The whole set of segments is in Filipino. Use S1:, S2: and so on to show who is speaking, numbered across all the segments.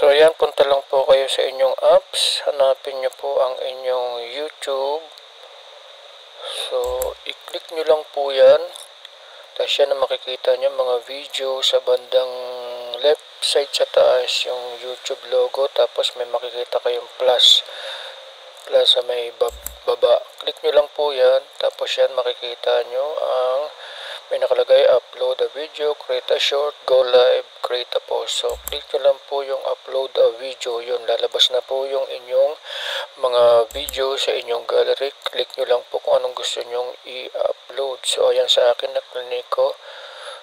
S1: So ayan, punta lang po kayo sa inyong apps. Hanapin nyo po ang inyong YouTube. So, i-click nyo lang po yan. Tapos yan ang makikita nyo mga video sa bandang left side sa taas yung YouTube logo. Tapos may makikita kayong plus. Plus sa may baba. Click nyo lang po yan. Tapos yan makikita nyo ang may nakalagay upload a video, create a short, go live, create a post. So click nyo lang po yung upload a video. Yun, lalabas na po yung inyong mga video sa inyong gallery. Click nyo lang po kung anong gusto nyong i-upload. So ayan sa akin na clinic ko.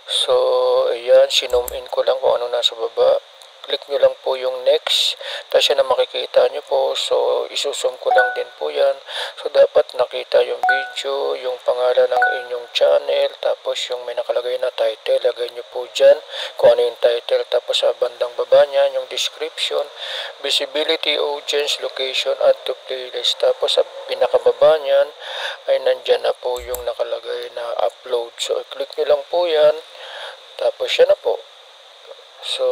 S1: So ayan, sinome in ko lang kung ano nasa baba. Click nyo lang po yung next. Tapos yan na makikita nyo po. So isusum ko lang din po yan. So dapat nakita yung video, yung pangalan ng inyong channel. Tapos yung may nakalagay na title. Lagay nyo po dyan kung ano yung title. Tapos sa bandang baba niyan yung description, visibility, audience, location, add to playlist. Tapos sa pinakababa niyan ay nandyan na po yung nakalagay na upload. So click nyo lang po yan. Tapos yan na po. So,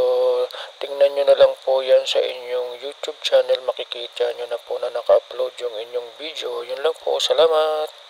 S1: tingnan nyo na lang po yan sa inyong YouTube channel. Makikita nyo na po na naka-upload yung inyong video. Yun lang po. Salamat!